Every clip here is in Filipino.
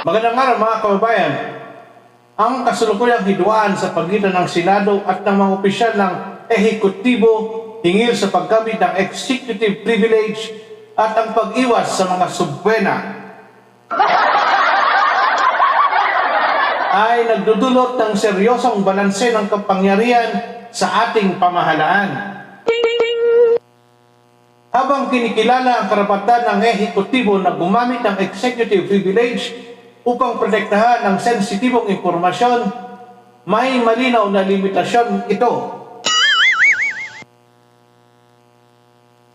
Magandang araw mga kababayan. Ang kasalukuyang hidwaan sa pagitan ng Senado at ng mga opisyal ng ehekutibo hinggil sa paggamit ng executive privilege at ang pag-iwas sa mga subwena ay nagdudulot ng seryosong balanse ng kapangyarihan sa ating pamahalaan. Habang kinikilala ang karapatan ng ehekutibo na gumamit ng executive privilege upang protektahan ang sensitibong impormasyon, may malinaw na limitasyon ito.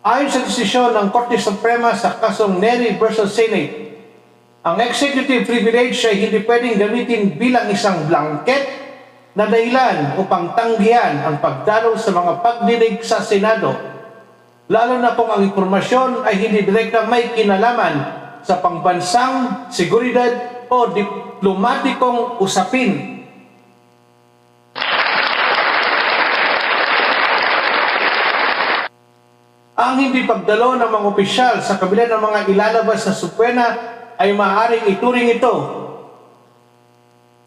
Ayon sa desisyon ng Korte Suprema sa kasong Nery versus Senate, ang executive privilege ay hindi pwedeng gamitin bilang isang blanket na dahilan upang tanggihan ang pagdalo sa mga pagdinig sa Senado, lalo na kung ang impormasyon ay hindi direktang may kinalaman sa pangbansang seguridad o diplomatikong usapin. Ang hindi pagdalo ng mga opisyal sa kabila ng mga ilalabas na subwena ay maaaring ituring ito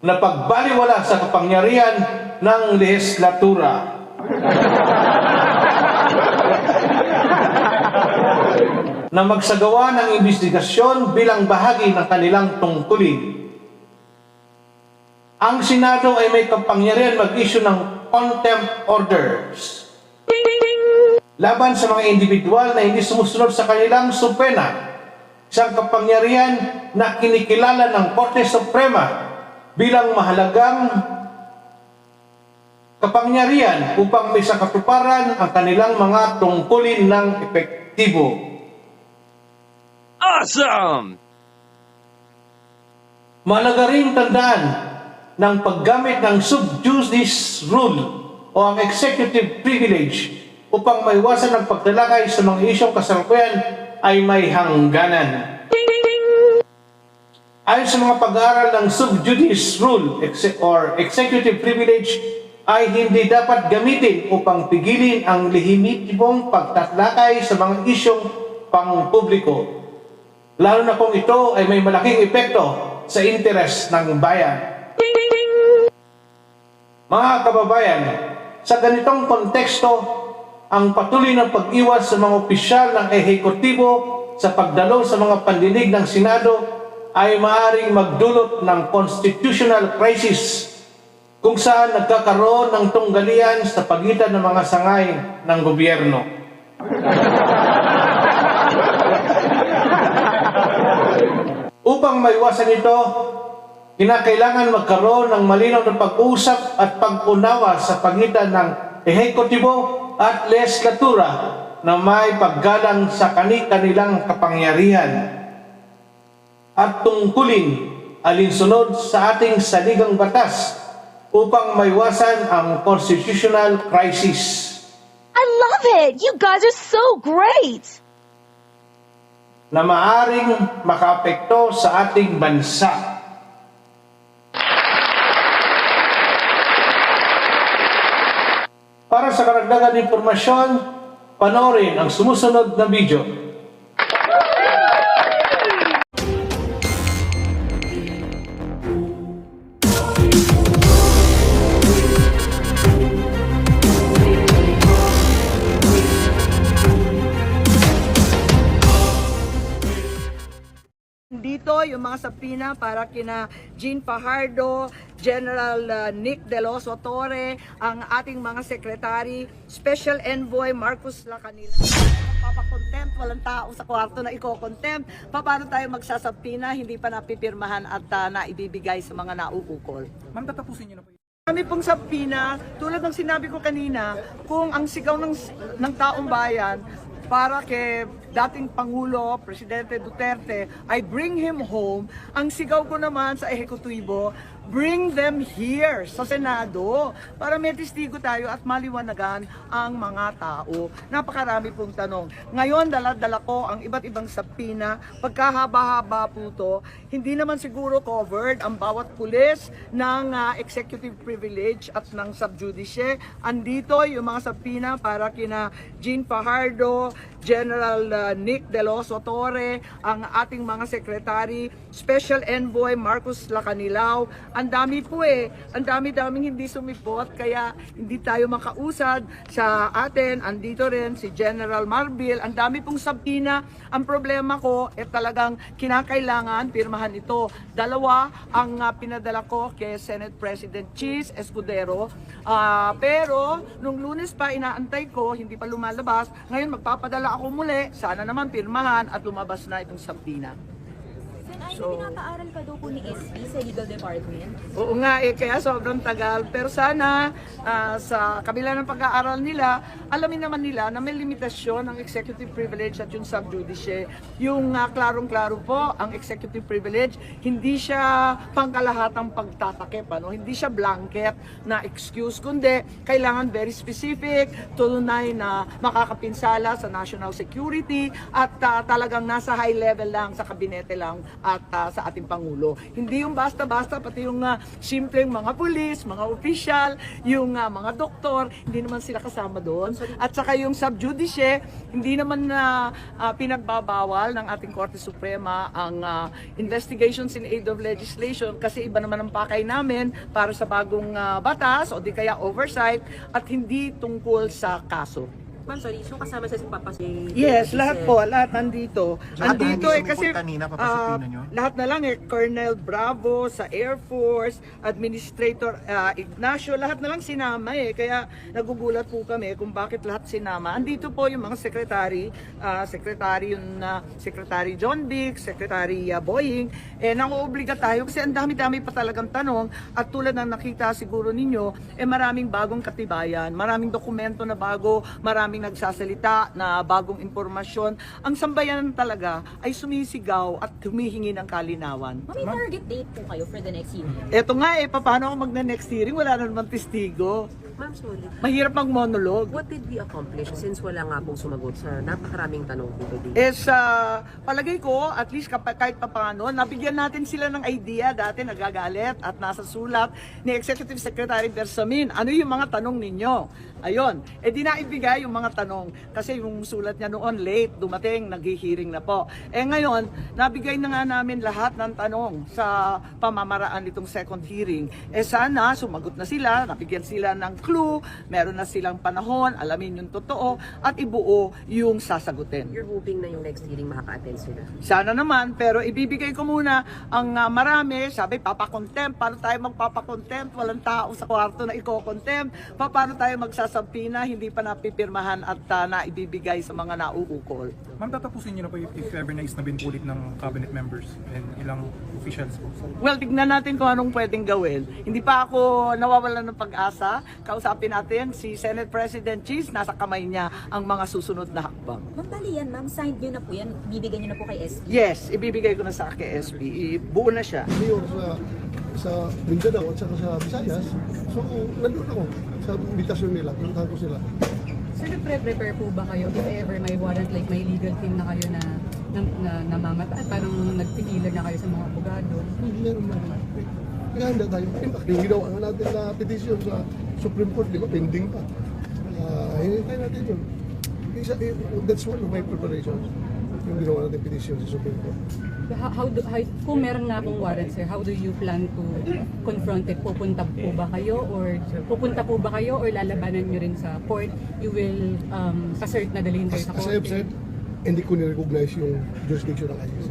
na pagbaliwala sa kapangyarihan ng lehislatura. Na magsagawa ng investigasyon bilang bahagi ng kanilang tungkulin. Ang Senado ay may kapangyarihan mag-issue ng contempt orders laban sa mga individual na hindi sumusunod sa kanilang subpena, isang kapangyarihan na kinikilala ng Korte Suprema bilang mahalagang kapangyarihan upang may sakatuparan ang kanilang mga tungkulin ng epektibo. Awesome! Mahalaga rin tandaan ng paggamit ng sub judice rule o ang executive privilege upang maiwasan ang pagtalakay sa mga isyong kasalukuyan ay may hangganan. Ayon sa mga pag-aaral ng sub judice rule or executive privilege ay hindi dapat gamitin upang pigilin ang lehitimong pagtatalakay sa mga isyong pangpubliko, lalo na kung ito ay may malaking epekto sa interes ng bayan. Mga kababayan, sa ganitong konteksto, ang patuloy ng pag-iwas sa mga opisyal ng ehekutibo sa pagdalo sa mga pandinig ng Senado ay maaaring magdulot ng constitutional crisis kung saan nagkakaroon ng tunggalian sa pagitan ng mga sangay ng gobyerno. Upang maiwasan ito, kinakailangan magkaroon ng malinaw na pag-usap at pag-unawa sa pagitan ng ehekutibo at legislatura na may paggalang sa kani-kanilang kapangyarihan at tungkulin alinsunod sa ating saligang batas upang maiwasan ang constitutional crisis. I love it! You guys are so great! Na maaring makaapekto sa ating bansa. Para sa karagdagan impormasyon, panoorin ang sumusunod na video. Dito yung mga sapina para kina Jean Fajardo, General Nick De Los Torre, ang ating mga sekretary, Special Envoy Marcos Lacanila. Papakontempt, walang tao sa kwarto na iko-contempt. Paano tayo magsasapina, hindi pa napipirmahan at naibibigay sa mga nauukol. Ma'am, tatapusin niyo na po. Kami pong sapina, tulad ng sinabi ko kanina, kung ang sigaw ng taong bayan para kay dating Pangulo, Presidente Duterte, ay bring him home, ang sigaw ko naman sa ehekutibo, bring them here sa Senado para may testigo tayo at maliwanagan ang mga tao. Napakarami pong tanong. Ngayon, dala-dala ko ang iba't ibang sapina. Pagkahaba-haba po to, hindi naman siguro covered ang bawat pulis ng executive privilege at ng subjudice. Andito yung mga sapina para kina Jean Fajardo, General Nick De Los Torre, ang ating mga secretary, Special Envoy Marcos Lacanilao. Ang dami po ang dami-daming hindi sumipot, kaya hindi tayo makausad sa atin. Andito rin si General Marbil, ang dami pong sabina. Ang problema ko, talagang kinakailangan pirmahan ito. Dalawa ang pinadala ko kay Senate President Cheese Escudero. Pero nung Lunes pa inaantay ko, hindi pa lumalabas. Ngayon magpapadala ako muli, sana naman pirmahan at lumabas na itong sabina. So, pinapaaral ka daw po ni SP sa legal department? Oo nga kaya sobrang tagal. Pero sana sa kabila ng pag-aaral nila, alamin naman nila na may limitasyon ang executive privilege at yung sub judice. Yung klarong-klaro po, ang executive privilege, hindi siya pangkalahatang pagtatakip, hindi siya blanket na excuse, kundi kailangan very specific, tunay na makakapinsala sa national security at talagang nasa high level lang, sa kabinete lang at sa ating Pangulo. Hindi yung basta-basta, pati yung simpleng mga pulis, mga opisyal, yung mga doktor, hindi naman sila kasama doon. At saka yung sub-judice, hindi naman pinagbabawal ng ating Korte Suprema ang investigations in aid of legislation kasi iba naman ang pakay namin para sa bagong batas o di kaya oversight at hindi tungkol sa kaso. Ma'am, sorry. So kasama sa Papa si... Yes, lahat po. Lahat nandito. Andito kasi kanina, papasukin nyo? lahat na lang Colonel Bravo sa Air Force, Administrator Ignacio, lahat na lang sinama Kaya nagugulat po kami kung bakit lahat sinama. Andito po yung mga secretary, Secretary John Dick, Secretary Boying. Nanguobliga tayo kasi ang dami-dami pa talagang tanong at tulad ng nakita siguro ninyo, maraming bagong katibayan, maraming dokumento na bago, maraming nagsasalita na bagong impormasyon. Ang sambayanan talaga ay sumisigaw at humihingi ng kalinawan. May target date po kayo for the next hearing? Eto nga paano ako mag-next hearing? Wala na naman testigo. Ma'am, sorry. Mahirap mag-monologue. What did we accomplish since wala nga pong sumagot sa napakaraming tanong po today? Palagay ko, at least kahit papaano, nabigyan natin sila ng idea. Dati nagagalit at nasa sulat ni Executive Secretary Bersamin. Ano yung mga tanong ninyo? Ayun. Di naibigay yung mga tanong. Kasi yung sulat niya noon late, dumating, nag-hearing na po. Ngayon, nabigay na nga namin lahat ng tanong sa pamamaraan nitong second hearing. Sana, sumagot na sila, nabigyan sila ng clue, meron na silang panahon, alamin yung totoo, at ibuo yung sasagutin. You're hoping na yung next hearing makaka-attend sila? Sana naman, pero ibibigay ko muna ang marami, sabi, papakontempt. Paano tayo magpapakontempt? Walang tao sa kwarto na iko-contempt. Paano tayo magsasampina, hindi pa napipirmahan at naibibigay sa mga nauukol. Ma'am, tatapusin niyo na po if ever nais na binpulit ng cabinet members and ilang officials po. Well, tignan natin kung anong pwedeng gawin. Hindi pa ako nawawalan ng pag-asa. Kausapin natin si Senate President Cheese, nasa kamay niya ang mga susunod na hakbang. Ma'am, bali yan, ma'am. Signed nyo na po yan. Bibigyan nyo na po kay SP. Yes, ibibigay ko na sa KSP. Buo na siya. Mayor sa Mindanao at saka sa Visayas. So, nandun ako sa invitation nila. Pinuntahan ko sila. Sir, nagpre-prepare po ba kayo if ever may warrant, like may legal team na kayo na namamata at parang nagpigilan na kayo sa mga abogado? Meron. Nagahanda tayo. Yung ginawa nga natin na petition sa Supreme Court, di ba? Pending pa. Hinintay natin yun. That's one of my preparations. Yung ginawa natin petition sa Supreme Court. Kung meron nga pong warrant, sir, how do you plan to confront it? Pupunta po ba kayo or lalabanan nyo rin sa court? You will assert na dalhin kayo sa As court? I have said, hindi ko ni-recognize yung jurisdiction ng ICC.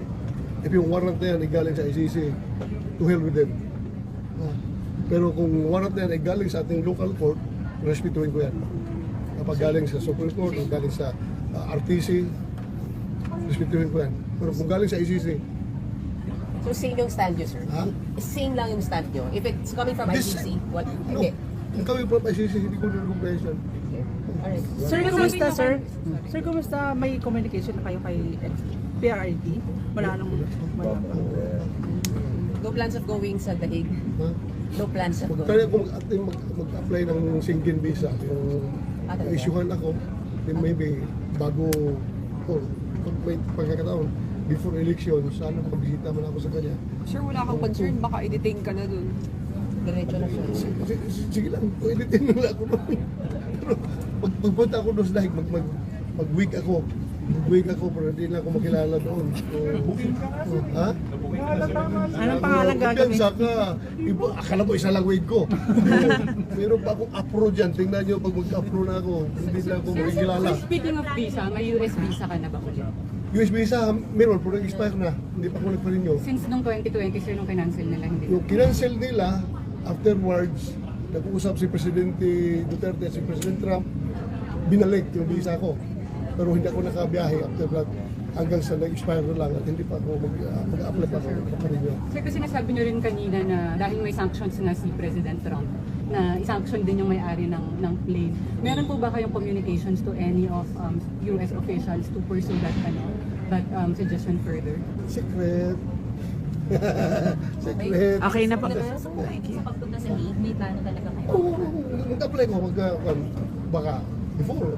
If yung warrant na yan ay galing sa ICC, to hell with them. Pero kung warrant na yan ay galing sa ating local court, respetuhin ko yan. Kapag galing sa Supreme Court o galing sa RTC, respetuhin ko yan. Pero kung galing sa ICC, So same yung stand nyo, sir? Ha? Same lang yung stand nyo? If it's coming from This- ICC, what? no. Okay. Kung kami from ICC, hindi ko ni-recognize yan. Alright. Sir, kumusta, sir? Sir, kumusta? May communication na kayo kay PRRD? Wala nang... No plans of going sa Dahig? Ha? No plans of going? Kaya kung ating mag-apply ng Schengen visa, yung isyuhan ako, then maybe bago, or kung may pagkakataon, before election, sana makabisita man ako sa kanya. Sure, wala kang concern, baka i-detain ka na dun. Diretso na siya. Sige lang, pwede din nila ako doon. Pero pagpunta ako doon sa dahig, mag-week ako, Wig ako, pero hindi lang ako makilala doon. So, ha? Anong pangalan gagawin? Kumpiyansa ka. Iba, akala mo isa lang wig ko. Meron pa akong afro dyan. Tingnan nyo, pag mag-afro na ako, hindi lang ako makikilala. Speaking of visa, may US visa ka na ba ulit? US visa, meron, pero nag-expire na. Hindi pa ako nagpa-renew. Since nung 2020, sir, nung kinancel nila, hindi Yung kinancel nila, afterwards, nag-uusap si Presidente Duterte at si President Trump, binalik yung visa ko. Pero hindi ako nakabiyahe after that hanggang sa nag-expire na lang at hindi pa ako mag-apply pa ako pa-renew. Sir, kasi sinasabi nyo rin kanina na dahil may sanctions na si President Trump, na isanction din yung may-ari ng plane. Meron po ba kayong communications to any of US officials to pursue that suggestion further? Secret. Secret. Okay na po. Sa pagpunta sa Hague, may plano talaga kayo? Oo, mag-apply ko baka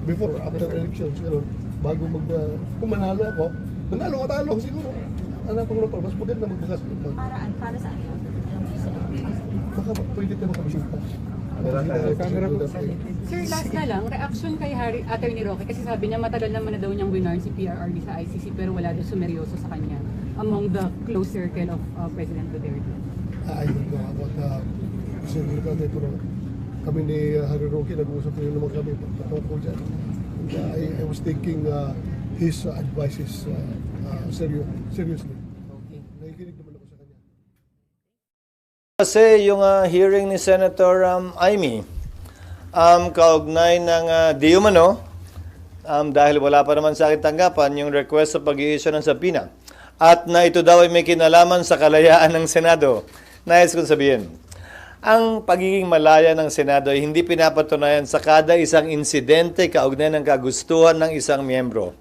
before after elections bago kung manalo ako manalo siguro anak ko pa mas maganda magbukas Para saan yun? baka pwede tayo makabisita. Sir, last na lang, reaction kay Attorney Roque kasi sabi niya matagal naman na daw niyang winarn si PRRD sa ICC pero wala daw sumeryoso sa kanya among the close circle of President Duterte. I don't know about siguro natin pero kami ni Harry Roque nag-uusap rin naman kami patungkol dyan. And I was taking his advices seriously. Nakikinig naman ako sa kanya. Kasi yung hearing ni Senator Amy, kaugnay ng di umano, dahil wala pa naman sa akin tanggapan yung request sa pag-i-issue ng subpoena. At na ito daw ay may kinalaman sa kalayaan ng Senado. Nais kong sabihin, ang pagiging malaya ng Senado ay hindi pinapatunayan sa kada isang insidente kaugnay ng kagustuhan ng isang miyembro.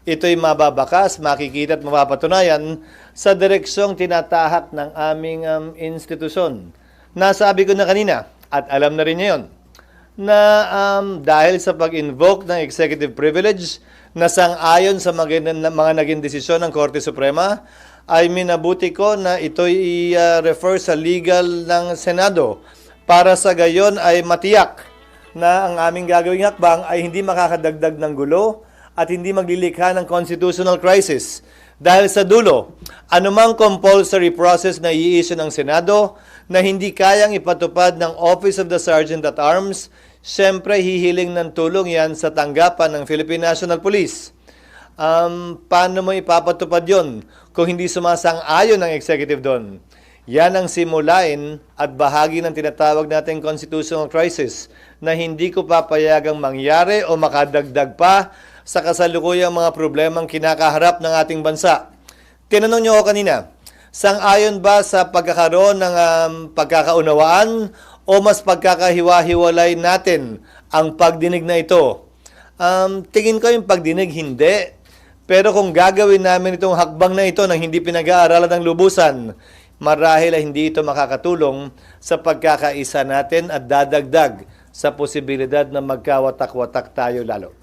Ito'y mababakas, makikita at mapapatunayan sa direksyong tinatahak ng aming institusyon. Nasabi ko na kanina, at alam na rin niya yun, na dahil sa pag-invoke ng executive privilege na sang-ayon sa mga naging desisyon ng Korte Suprema, ay minabuti ko na ito'y i-refer sa legal ng Senado para sa gayon ay matiyak na ang aming gagawing hakbang ay hindi makakadagdag ng gulo at hindi maglilikha ng constitutional crisis. Dahil sa dulo, anumang compulsory process na i-issue ng Senado na hindi kayang ipatupad ng Office of the Sergeant at Arms, siyempre hihiling ng tulong yan sa tanggapan ng Philippine National Police. Paano mo ipapatupad yon kung hindi sumasang-ayon ng executive doon? Yan ang simulain at bahagi ng tinatawag nating constitutional crisis na hindi ko papayagang mangyari o makadagdag pa sa kasalukuyang mga problemang kinakaharap ng ating bansa. Tinanong niyo ako kanina, sang-ayon ba sa pagkakaroon ng pagkakaunawaan o mas pagkakahiwa-hiwalay natin ang pagdinig na ito? Tingin ko yung pagdinig hindi. Pero kung gagawin namin itong hakbang na ito nang hindi pinag-aaralan ng lubusan, marahil ay hindi ito makakatulong sa pagkakaisa natin at dadagdag sa posibilidad na magkawatak-watak tayo lalo.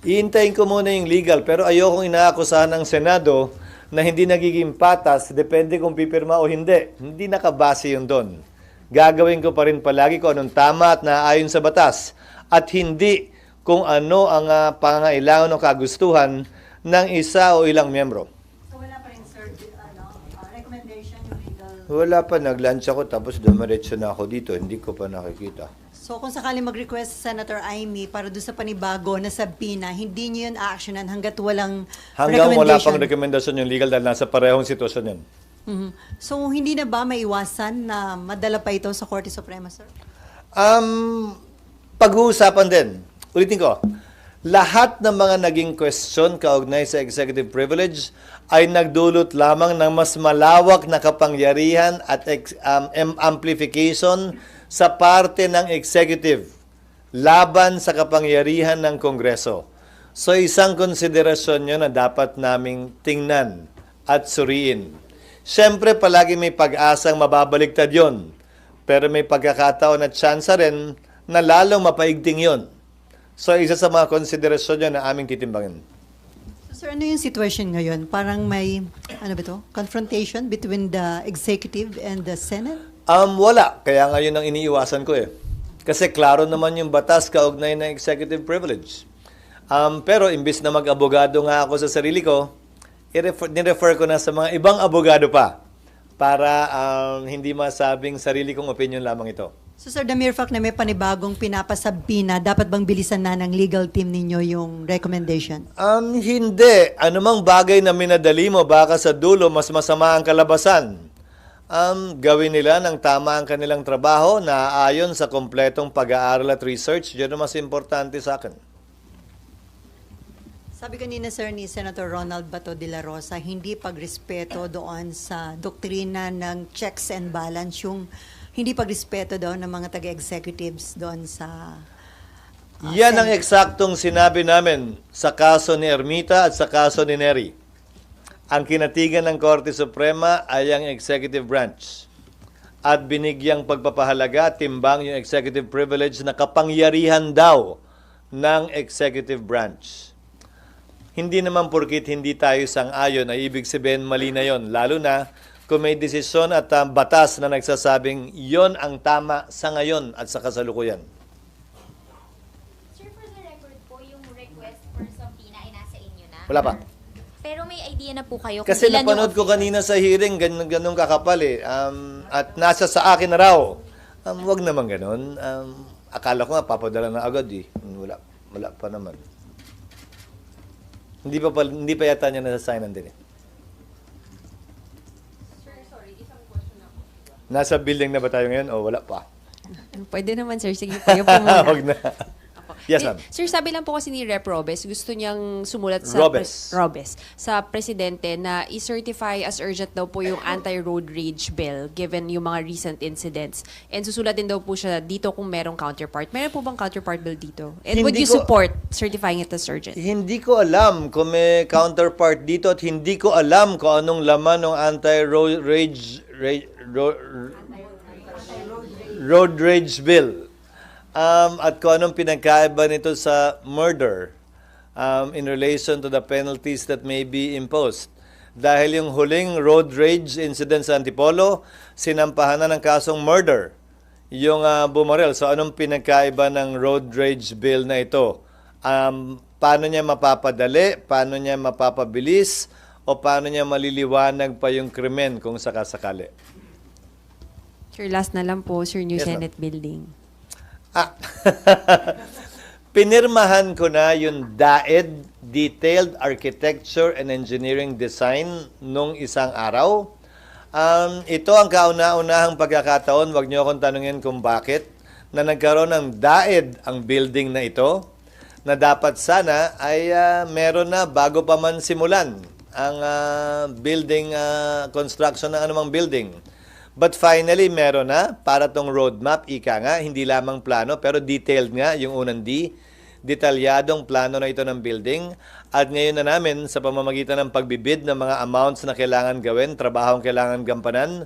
Iintayin ko muna yung legal, pero ayokong inaakusahan ng Senado na hindi nagiging patas, depende kung pipirma o hindi. Hindi nakabase yun doon. Gagawin ko pa rin palagi kung anong tama at naaayon sa batas at hindi kung ano ang pangangailangan o kagustuhan ng isa o ilang miyembro. So wala pa rin, sir, recommendation yung legal? Wala pa, nag-lunch ako tapos dumiretso na ako dito, hindi ko pa nakikita. So kung sakali mag-request Senator Amy para doon sa panibago na subpoena, hindi niyo yun a-actionan hanggat walang Hanggang wala pang recommendation? rekomendasyon yung legal dahil nasa parehong sitwasyon yan. So hindi na ba maiwasan na madala pa ito sa Korte Suprema, sir? Pag-uusapan din. Ulitin ko, lahat ng mga naging question kaugnay sa executive privilege ay nagdulot lamang ng mas malawak na kapangyarihan at amplification sa parte ng executive laban sa kapangyarihan ng Kongreso. So isang konsiderasyon yun na dapat naming tingnan at suriin. Siyempre palagi may pag-asang mababaligtad yon, pero may pagkakataon at tsansa rin na lalong mapaigting yon. So, isa sa mga konsiderasyon nyo na aming titimbangin. So, sir, ano yung situation ngayon? Parang may, confrontation between the executive and the Senate? Wala. Kaya ngayon ang iniiwasan ko eh. Kasi klaro naman yung batas kaugnay ng executive privilege. Pero imbis na mag-abogado nga ako sa sarili ko, nirefer ko na sa mga ibang abogado pa para hindi masabing sarili kong opinion lamang ito. So sir, the mere fact na may panibagong pinapasabina, dapat bang bilisan na ng legal team ninyo yung recommendation? Hindi. Anumang bagay na minadali mo, baka sa dulo mas masama ang kalabasan. Gawin nila ng tama ang kanilang trabaho na ayon sa kompletong pag-aaral at research. Yun ang mas importante sa akin. Sabi kanina sir ni Senator Ronald Bato de la Rosa, hindi pagrespeto doon sa doktrina ng checks and balance, yung hindi pagrespeto doon ng mga taga-executives doon sa Yan ang eksaktong sinabi namin sa kaso ni Ermita at sa kaso ni Neri. Ang kinatigan ng Korte Suprema ay ang executive branch. At binigyang pagpapahalaga, timbang yung executive privilege na kapangyarihan daw ng executive branch. Hindi naman porkit hindi tayo sang-ayon ay ibig sabihin mali na yon. Lalo na kung may desisyon at batas na nagsasabing yon ang tama sa ngayon at sa kasalukuyan. Sir, for the record po, yung request for subpoena ay nasa inyo na? Wala pa. Pero may idea na po kayo kung Kasi ilan yung napanood ko kanina sa hearing, ganun kakapal eh. At nasa sa akin na raw. Wag naman ganun. Akala ko nga papadala na agad eh. Wala pa naman. Hindi pa yata niya nasa-signan din eh. Nasa building na ba tayo ngayon o wala pa? Pwede naman, sir. Sige, kayo po muna. Wag na. Yes, ma'am. Sir, sabi lang po kasi ni Rep. Robes, gusto niyang sumulat sa Robes. sa presidente na i-certify as urgent daw po yung anti-road rage bill given yung mga recent incidents. And susulat din daw po siya dito kung merong counterpart. Meron po bang counterpart bill dito? And would you support certifying it as urgent? Hindi ko alam kung may counterpart dito at hindi ko alam kung anong laman ng anti-road rage bill. At kung anong pinagkaiba nito sa murder in relation to the penalties that may be imposed. Dahil yung huling road rage incident sa Antipolo, sinampahan na ng kasong murder yung bumarel. So anong pinagkaiba ng road rage bill na ito? Paano niya mapapadali? Paano niya mapapabilis? O paano niya maliliwanag pa yung krimen kung sakasakali? Sir, last na lang po, Sir, New Yes, Senate Building. Pinirmahan ko na yung DAED, Detailed Architecture and Engineering Design, nung isang araw. Ito ang kauna-unahang pagkakataon, wag niyo akong tanungin kung bakit, na nagkaroon ng DAED ang building na ito, na dapat sana ay meron na bago pa man simulan ang building construction ng anumang building. But finally, meron na para tong roadmap, ika nga, hindi lamang plano, pero detailed nga, yung unang D, detalyadong plano na ito ng building. At ngayon na namin, sa pamamagitan ng pagbibid ng mga amounts na kailangan gawin, trabahong kailangan gampanan,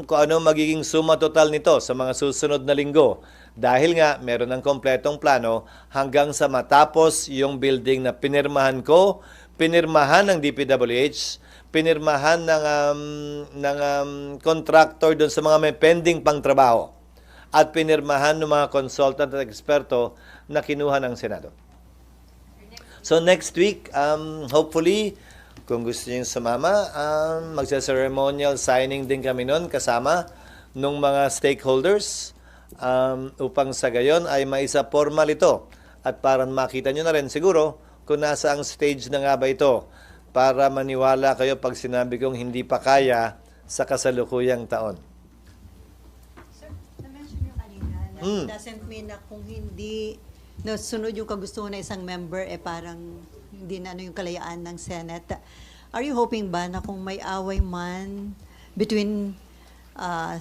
kung ano magiging suma total nito sa mga susunod na linggo. Dahil nga, meron ng kompletong plano hanggang sa matapos yung building na pinirmahan ko, pinirmahan ng DPWH, pinirmahan ng contractor doon sa mga may pending pang trabaho at pinirmahan ng mga consultant at eksperto na kinuha ng Senado. So next week, hopefully, kung gusto niyo sumama, magsa-ceremonial signing din kami noon kasama ng mga stakeholders upang sa gayon ay maisa formal ito at para makita nyo na rin siguro kung nasa ang stage na nga ba ito para maniwala kayo pag sinabi kong hindi pa kaya sa kasalukuyang taon. Sir, na-mention nyo kanina na doesn't mean na kung hindi sunod yung kagustuhan na isang member, parang hindi na yung kalayaan ng Senate. Are you hoping ba na kung may away man between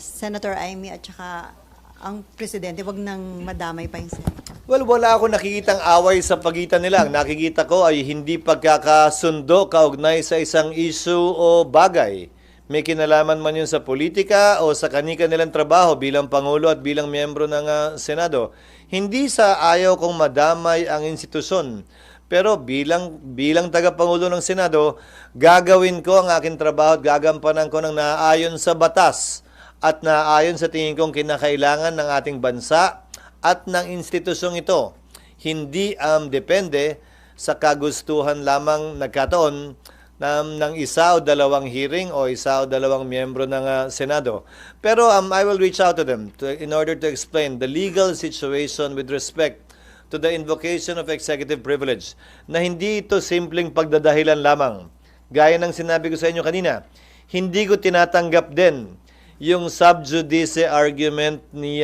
Senator Amy at saka ang presidente, wag nang madamay pa yung Senate? Well, wala ako nakikitang away sa pagitan nila. Ang nakikita ko ay hindi pagkakasundo kaugnay sa isang issue o bagay. May kinalaman man yun sa politika o sa kanilang trabaho bilang Pangulo at bilang miyembro ng Senado. Hindi sa ayaw kong madamay ang institusyon. Pero bilang tagapangulo ng Senado, gagawin ko ang aking trabaho at gagampanan ko ng naayon sa batas at naayon sa tingin kong kinakailangan ng ating bansa at ng institusyong ito. hindi depende sa kagustuhan lamang nagkataon ng isa o dalawang hearing o isa o dalawang miyembro ng Senado. Pero I will reach out to them in order to explain the legal situation with respect to the invocation of executive privilege, na hindi ito simpleng pagdadahilan lamang. Gaya ng sinabi ko sa inyo kanina, hindi ko tinatanggap din yung sub judice argument ni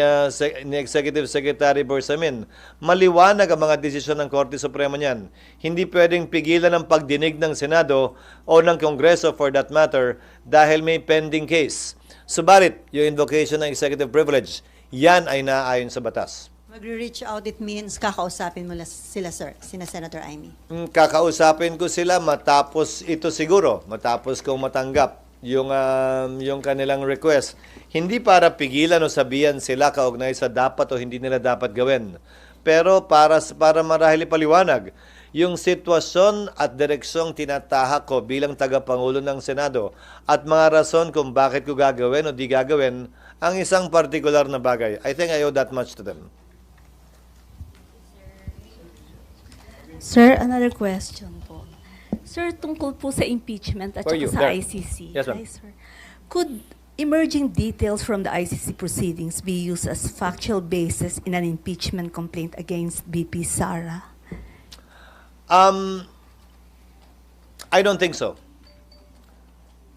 Executive Secretary Bersamin. Maliwanag ang mga desisyon ng Korte Suprema niyan. Hindi pwedeng pigilan ang pagdinig ng Senado o ng Kongreso for that matter dahil may pending case. Subalit, yung invocation ng executive privilege, yan ay naaayon sa batas. Magre-reach out, it means kakausapin mo sila, sir, sina Senator Amy. Kakausapin ko sila matapos ito siguro, matapos kong matanggap yung kanilang request. Hindi para pigilan o sabihan sila kaugnay sa dapat o hindi nila dapat gawin. Pero para marahil ipaliwanag yung sitwasyon at direksyong tinatahak ko bilang tagapangulo ng Senado at mga rason kung bakit ko gagawin o di gagawin ang isang partikular na bagay. I think I owe that much to them. Sir, another question po. Sir, tungkol po sa impeachment at For saka you, sa there. ICC. Yes, ma'am. Hi, sir. Could emerging details from the ICC proceedings be used as factual basis in an impeachment complaint against BP Sara? I don't think so.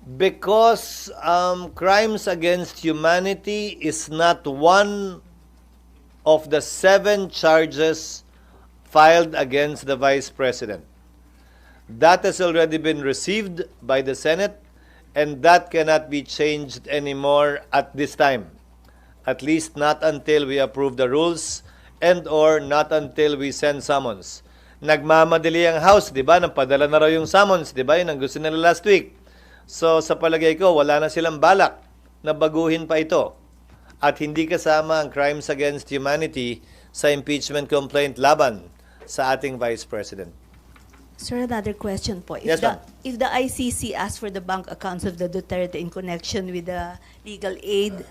Because crimes against humanity is not one of the 7 charges filed against the Vice President. That has already been received by the Senate, and that cannot be changed anymore at this time. At least not until we approve the rules and or not until we send summons. Nagmamadali ang House, di ba? Nagpadala na raw yung summons, di ba? Yun ang gusto nila last week. So sa palagay ko, wala na silang balak na baguhin pa ito. At hindi kasama ang crimes against humanity sa impeachment complaint laban sa ating Vice President. Sir, another question po. Yes, ma'am. If the ICC asks for the bank accounts of the Duterte in connection with the legal aid,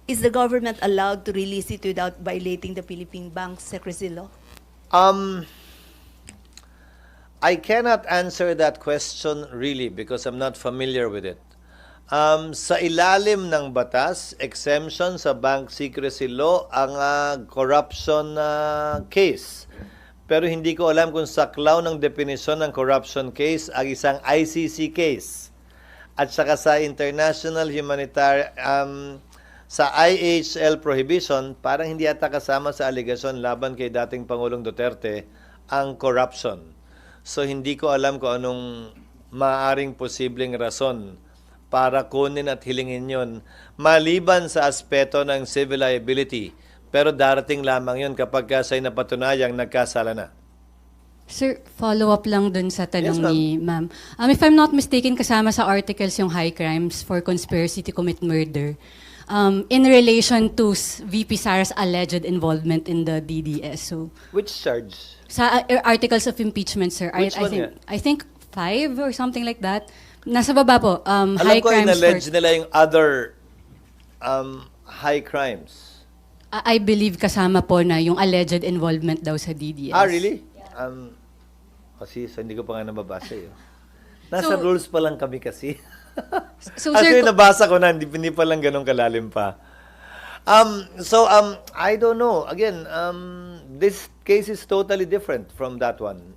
is the government allowed to release it without violating the Philippine Bank Secrecy Law? I cannot answer that question really because I'm not familiar with it. Sa ilalim ng batas, exemption sa Bank Secrecy Law ang corruption case. Pero hindi ko alam kung saklaw ng definisyon ng corruption case ang isang ICC case. At saka sa international humanitarian, sa IHL prohibition, parang hindi ata kasama sa aligasyon laban kay dating Pangulong Duterte ang corruption. So hindi ko alam kung anong maaaring posibleng rason para kunin at hilingin yon maliban sa aspeto ng civil liability. Pero darating lamang yun kapag sa'y napatunayang nagkasala na. Sir, follow-up lang dun sa tanong Yes, ma'am. ni ma'am. If I'm not mistaken, kasama sa articles yung high crimes for conspiracy to commit murder in relation to VP Sara's alleged involvement in the DDS. So, Which charge? sa articles of impeachment, sir, Which one yan? I think 5 or something like that. Nasa baba po, high Alam ko, crimes in-allege nila yung other high crimes. I believe kasama po na yung alleged involvement daw sa DDS. Really? Kasi hindi ko pa nga nababasa eh. Nasa So- rules pa lang kami kasi. So, Kasi sir, nabasa ko na, hindi pa lang ganun kalalim pa. I don't know. Again, this case is totally different from that one.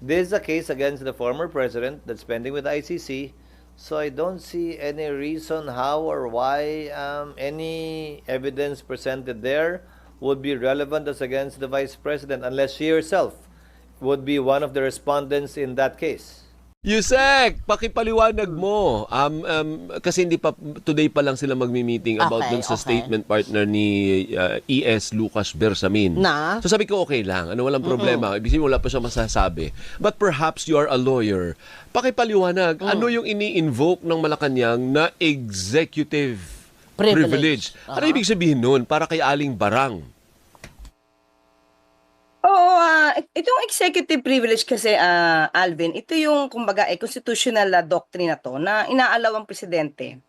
This is a case against the former president that's pending with the ICC. So I don't see any reason how or why any evidence presented there would be relevant as against the Vice President unless she herself would be one of the respondents in that case. Yusek, pakipaliwanag mo. Kasi hindi pa today pa lang sila magmi-meeting about dun sa statement partner ni ES Lucas Bersamin. Na? So sabi ko okay lang, walang problema. Ibig sabihin wala pa siya masasabi. But perhaps you are a lawyer. Pakipaliwanag, ano yung ini-invoke ng Malacanang na executive privilege? Ano ibig sabihin nun para kay Aling Barang? Oo, itong executive privilege kasi, Alvin, ito yung, kumbaga, constitutional doctrine na to na inaalaw ang presidente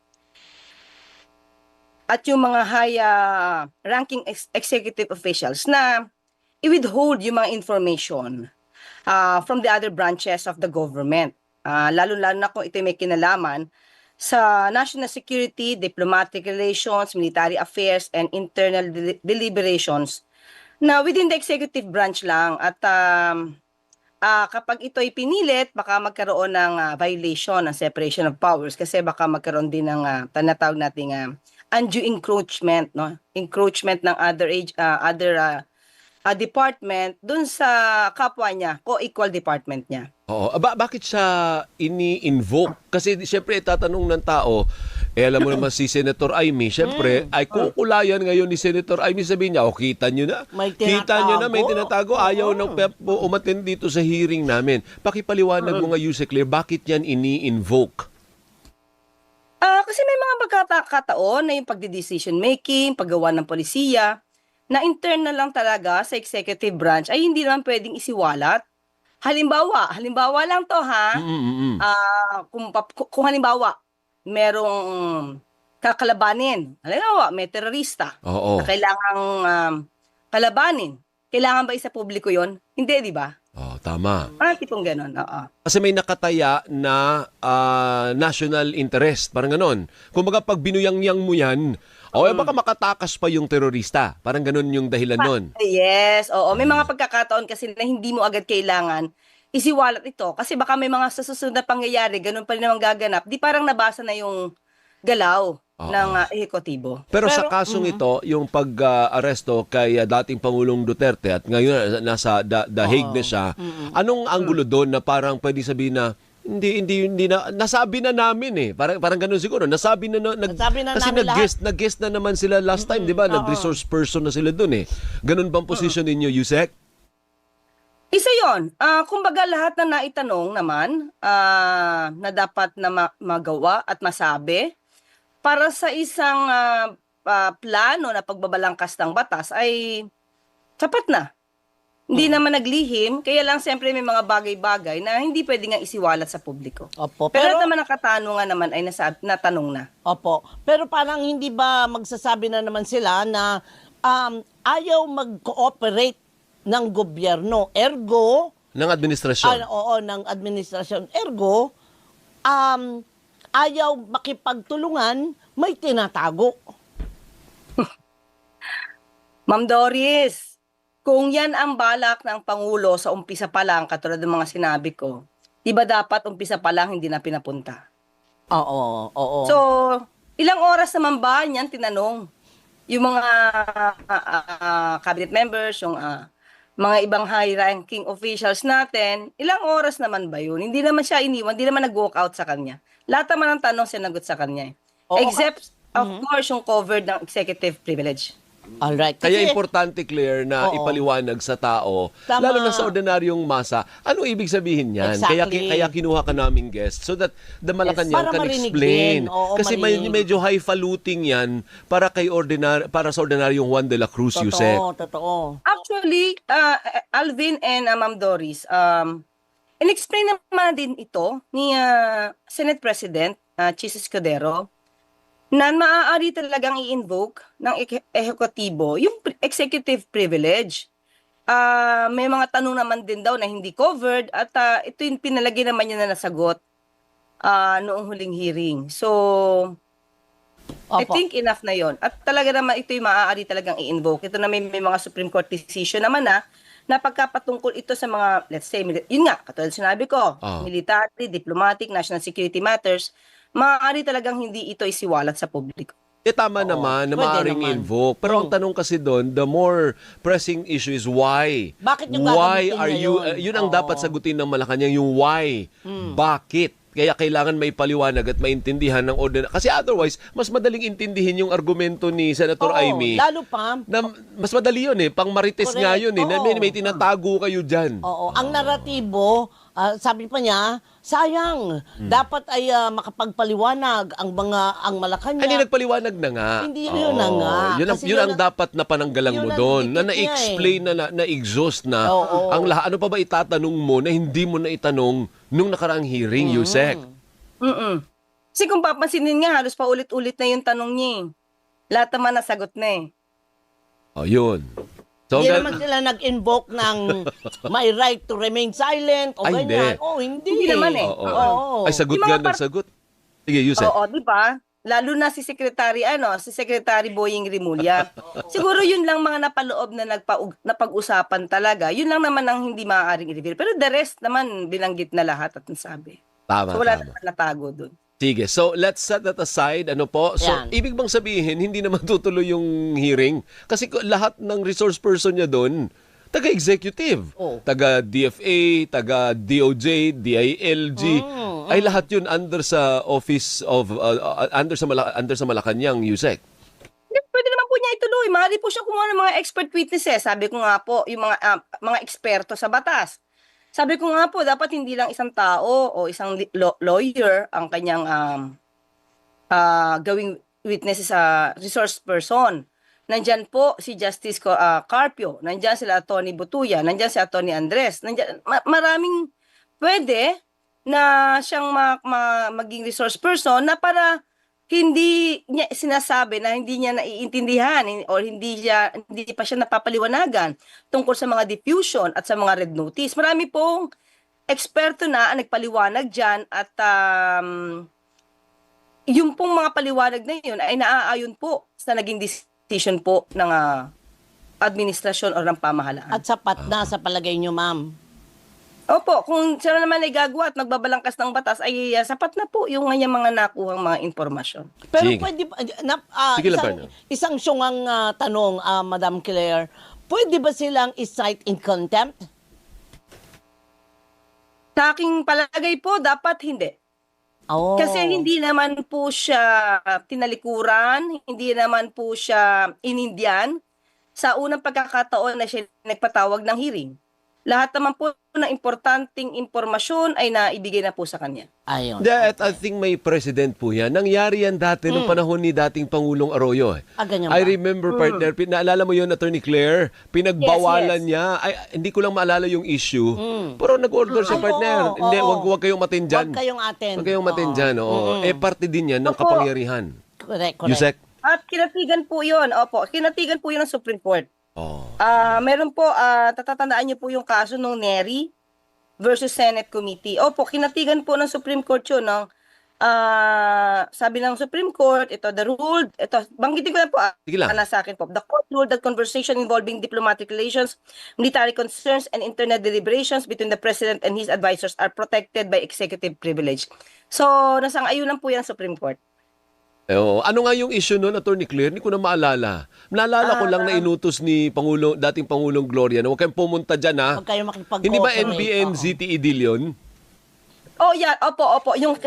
at yung mga high ranking executive officials na i-withhold yung mga information from the other branches of the government. Lalo-lalo na kung ito may kinalaman sa national security, diplomatic relations, military affairs, and internal deliberations na within the executive branch lang. At kapag ito'y pinilit, baka magkaroon ng violation ng separation of powers kasi baka magkaroon din ng tinatawag nating undue encroachment, no? Encroachment ng other department dun sa kapwa niya, co-equal department niya. Oo. Bakit siya ini-invoke? Kasi siyempre tatanong ng tao, alam mo naman si Senator Amy, siyempre ay kukulayan ngayon ni Senator Amy, sabihin niya, kita nyo na. Kita nyo na, may tinatago. Ayaw ng PEP umattend dito sa hearing namin. Pakipaliwanag mo nga, Yuse Claire, bakit yan ini-invoke? Kasi may mga pagkakataon na yung pagde-decision making, paggawa ng polisiya, na internal lang talaga sa executive branch ay hindi naman pwedeng isiwalat. Halimbawa lang to ha. Kung halimbawa, merong kakalabanin. Halimbawa, may terorista na kailangang kalabanin. Kailangan ba isa publiko yon? Hindi, di ba? Tama. Tipong ganon. Kasi may nakataya na national interest. Parang ganon. Kung baga pag binuyang-yang mo yan, baka makatakas pa yung terorista. Parang ganon yung dahilan nun. Yes, oo. May mga pagkakataon kasi na hindi mo agad kailangan isiwalat ito. Kasi baka may mga susunod na pangyayari, ganun pa rin naman gaganap. Di parang nabasa na yung galaw ng ehekutibo. Pero sa kasong ito, yung pag-aresto kay dating Pangulong Duterte at ngayon nasa The Hague na siya, anong anggulo doon na parang pwede sabihin na hindi na nasabi na namin eh. Parang ganoon siguro. Nasabi na kasi nag-guest na naman sila last time, 'di ba? Nag-resource person na sila doon eh. Ganun bang position ninyo, Yusek? Isa 'yon. Kumbaga lahat na naitanong naman na dapat na magawa at masabi para sa isang plano na pagbabalangkas ng batas ay sapat na. Hindi naman naglihim, kaya lang siyempre may mga bagay-bagay na hindi pwede nga isiwalat sa publiko. Opo, pero naman ang katanungan naman ay natanong na. Opo. Pero parang hindi ba magsasabi na naman sila na ayaw mag-cooperate ng gobyerno, ergo ng administrasyon. Ng administrasyon. Ergo ayaw makipagtulungan, may tinatago. Ma'am Doris, kung yan ang balak ng Pangulo sa umpisa pa lang, katulad ng mga sinabi ko, di ba dapat umpisa pa lang hindi na pinapunta? Oo. So, ilang oras naman ba niyan tinanong? Yung mga cabinet members, yung mga ibang high-ranking officials natin, ilang oras naman ba yun? Hindi naman siya iniwan, hindi naman nag-walk out sa kanya. Lahat naman ng tanong sinagot sa kanya. Except, of course, yung covered ng executive privilege. Alright. Kaya importante, Claire, na ipaliwanag sa tao, lalo na sa ordinaryong masa, ano ibig sabihin yan? Exactly. Kaya kinuha ka naming guest so that the Malacanang can explain. Kasi medyo highfalutin yan para sa ordinaryong Juan de la Cruz, Yusek. Totoo. Actually, Alvin and Ma'am Doris, in-explain naman din ito ni Senate President Chis Escudero na maaari talagang i-invoke ng ehekutibo yung executive privilege. May mga tanong naman din daw na hindi covered at ito yung pinalagay naman niya na nasagot noong huling hearing. So, I think enough na yon. At talaga naman ito yung maaari talagang i-invoke. Ito na may mga Supreme Court decision naman na pagkapatungkol ito sa mga, let's say, yun nga, katulad sinabi ko, military, diplomatic, national security matters, maaari talagang hindi ito isiwalat sa publiko. Tama naman na maaaring invoke. Pero ang tanong kasi doon, the more pressing issue is why? Bakit yung why are you, yun ang dapat sagutin ng Malacanang, yung why. Bakit? Kaya kailangan may paliwanag at maintindihan ng kasi otherwise, mas madaling intindihin yung argumento ni Senator Amy. Lalo pa. Mas madali yun eh. Pang marites nga yun eh. May tinatago kayo dyan. Ang naratibo, sabi pa niya, sayang, dapat ay makapagpaliwanag ang Malacanang. Hindi nagpaliwanag na nga. Hindi yun na nga. Yun ang dapat na pananggalang mo doon. Na na-explain na-exhaust na. Ang lahat, ano pa ba itatanong mo na hindi mo na itanong nung nakaraang hearing, Yusek? Kasi kung papansinin nga, halos pa ulit-ulit na yung tanong niya. Lahat naman nasagot na eh. Yun. So, Hindi naman sila nag-invoke ng my right to remain silent o Ay, ganyan. hindi. Oh, hindi. Hindi naman eh. Oo. Oo. Ay, sagot Yung mga nga ng sagot. Sige, Yusek. Oo, di ba? Lalo na si Secretary Boying Rimulya. Siguro yun lang mga napaloob na napag-usapan talaga. Yun lang naman ang hindi maaaring i-reveal. Pero the rest naman binanggit na lahat at nasabi. Tama, So wala tama. naman natago dun. Sige, so let's set that aside. Ano po? So, Yan. ibig bang sabihin, hindi naman tutuloy yung hearing? Kasi lahat ng resource person niya doon, taga-executive. Oh. Taga-DFA, taga-DOJ, DILG. Ay lahat yun under sa office of, under sa Malacanang, Yusek. Hindi, pwede naman po niya ituloy. Maaari po siya kumuha ng mga expert witnesses. Sabi ko nga po, yung mga eksperto sa batas. Sabi ko nga po, dapat hindi lang isang tao o isang lawyer ang kanyang gawing witness sa resource person. Nandyan po si Justice Carpio, nandyan sila Atty. Butuya, nandyan si Atty. Andres. Nandyan, maraming pwede na siyang maging resource person na para hindi niya sinasabi na hindi niya naiintindihan o hindi pa siya napapaliwanagan tungkol sa mga diffusion at sa mga red notice. Marami pong eksperto na ang nagpaliwanag dyan at yung pong mga paliwanag na yun ay naaayon po sa naging decision po ng administrasyon o ng pamahalaan. At sapat na sa palagay nyo, ma'am. Opo, kung siya naman ay gagawa at magbabalangkas ng batas, ay sapat na po yung kanyang mga nakuhang mga informasyon. Pero Sige. pwede Sige lang, partner. isang syungang tanong, Madam Claire, pwede ba silang i-cite in contempt? Sa aking palagay po, dapat hindi. Oh. Kasi hindi naman po siya tinalikuran, hindi naman po siya inindiyan sa unang pagkakataon na siya nagpatawag ng hearing. Lahat naman po ng importanteng impormasyon ay naibigay na po sa kanya. Ayun. At I think may president po yan. Nangyari yan dati nung panahon ni dating Pangulong Arroyo. Ganyan I ba? remember, partner, naalala mo yun, Attorney Claire, pinagbawalan Yes. niya. Ay, hindi ko lang maalala yung issue. Pero nag-order siya, partner. Hindi, wag kayong matin dyan. Huwag kayong atin. Wag kayong matin dyan. Oo. Parte din yan ng Opo. kapangyarihan. Correct. Yusek? At kinatigan po yun, opo, kinatigan po yun ng Supreme Court. Oh. Meron po, tatatandaan niyo po yung kaso ng Neri versus Senate Committee. Opo, kinatigan po ng Supreme Court yun, no? Sabi ng Supreme Court, banggitin ko na po, Sige lang. nasa akin po. The court ruled that conversation involving diplomatic relations, military concerns, and internet deliberations between the President and his advisors are protected by executive privilege. So, nasang-ayunan po yan ng Supreme Court. Ano nga yung issue noon, Attorney Claire? Hindi ko na maalala. Naalala ko lang na inutos ni dating Pangulong Gloria na huwag kayong pumunta dyan, ha? Huwag kayong makipag-cooperate. Hindi ba NBN ZTE deal yun? Oh, yeah. Opo. Yung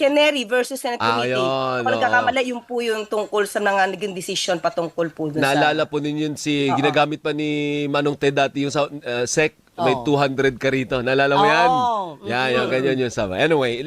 Canary versus Senate Committee. Yun, Kung nagkakamali, yung po yung tungkol sa mga naging decision patungkol po dun Naalala po ninyo ginagamit pa ni Manong Ted dati yung SEC, may 200 ka rito. Naalala mo yan? Yan, ganyan yung sama. Anyway,